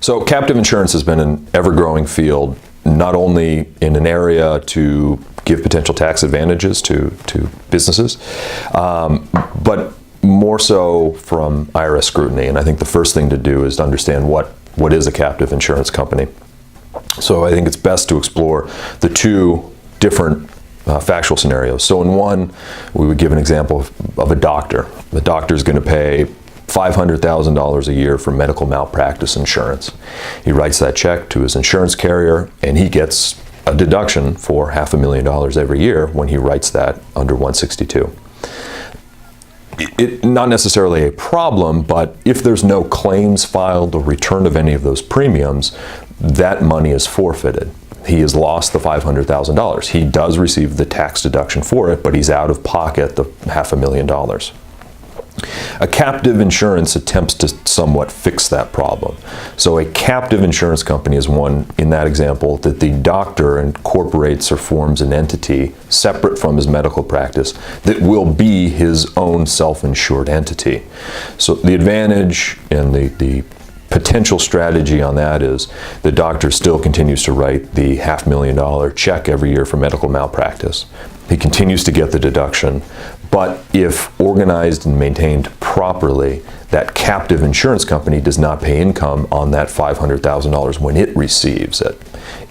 So captive insurance has been an ever-growing field, not only in an area to give potential tax advantages to businesses, but more so from IRS scrutiny. And I think the first thing to do is to understand what is a captive insurance company. So I think it's best to explore the two different factual scenarios. So in one, we would give an example of a doctor. The doctor is going to pay $500,000 a year for medical malpractice insurance. He writes that check to his insurance carrier, and he gets a deduction for $500,000 every year when he writes that under 162. Not necessarily a problem, but if there's no claims filed or return of any of those premiums, that money is forfeited. He has lost the $500,000. He does receive the tax deduction for it, but he's out of pocket the $500,000. A captive insurance attempts to somewhat fix that problem. So a captive insurance company is one, in that example, that the doctor incorporates or forms an entity separate from his medical practice that will be his own self-insured entity. So the advantage and the potential strategy on that is the doctor still continues to write the $500,000 check every year for medical malpractice. He continues to get the deduction, but if organized and maintained properly, that captive insurance company does not pay income on that $500,000 when it receives it.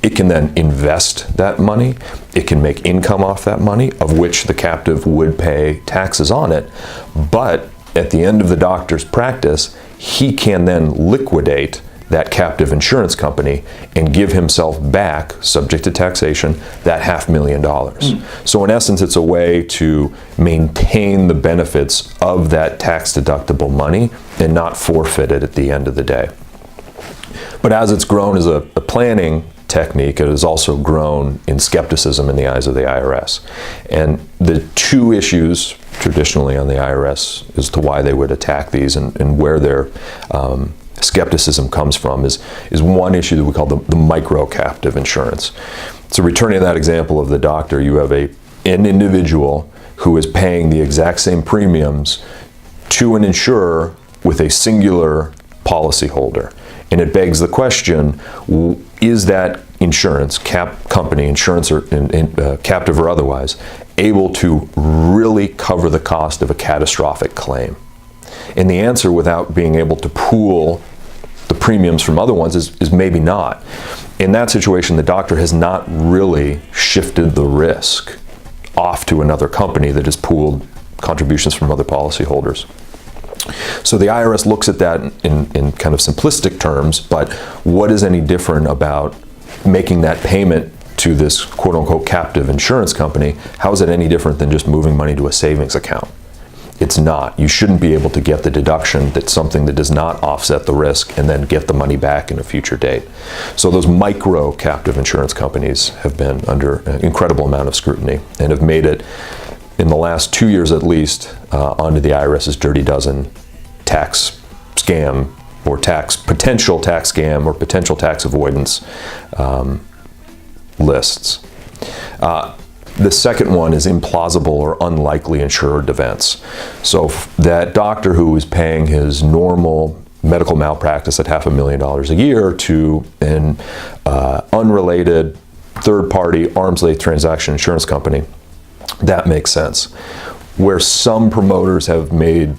It can then invest that money. It can make income off that money, of which the captive would pay taxes on it. But at the end of the doctor's practice, he can then liquidate that captive insurance company and give himself back, subject to taxation, that $500,000. So in essence, it's a way to maintain the benefits of that tax deductible money and not forfeit it at the end of the day. But as it's grown as a planning technique, it has also grown in skepticism in the eyes of the IRS. And the two issues traditionally on the IRS as to why they would attack these and where their skepticism comes from is one issue that we call the micro captive insurance. So returning to that example of the doctor, you have an individual who is paying the exact same premiums to an insurer with a singular policyholder. And it begs the question, is that insurance, company, insurance or captive or otherwise, able to really cover the cost of a catastrophic claim? And the answer, without being able to pool the premiums from other ones, is maybe not. In that situation, the doctor has not really shifted the risk off to another company that has pooled contributions from other policyholders. So the IRS looks at that in kind of simplistic terms, but what is any different about making that payment to this quote-unquote captive insurance company? How is it any different than just moving money to a savings account? It's not. You shouldn't be able to get the deduction that's something that does not offset the risk and then get the money back in a future date. So those micro captive insurance companies have been under an incredible amount of scrutiny and have made it, in the last 2 years at least, onto the IRS's Dirty Dozen tax scam or potential tax scam or potential tax avoidance lists. The second one is implausible or unlikely insured events. So that doctor who is paying his normal medical malpractice at $500,000 a year to an unrelated third-party arm's-length transaction insurance company, that makes sense. Where some promoters have made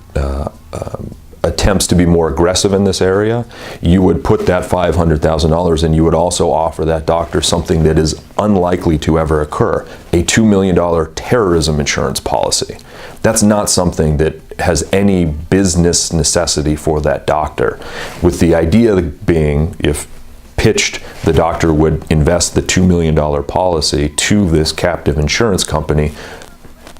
attempts to be more aggressive in this area, you would put that $500,000 and you would also offer that doctor something that is unlikely to ever occur, a $2 million terrorism insurance policy. That's not something that has any business necessity for that doctor. With the idea being, if pitched, the doctor would invest the $2 million policy to this captive insurance company,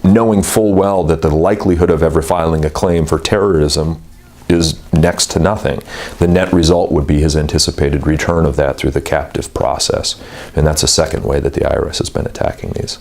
knowing full well that the likelihood of ever filing a claim for terrorism is next to nothing. The net result would be his anticipated return of that through the captive process. And that's a second way that the IRS has been attacking these.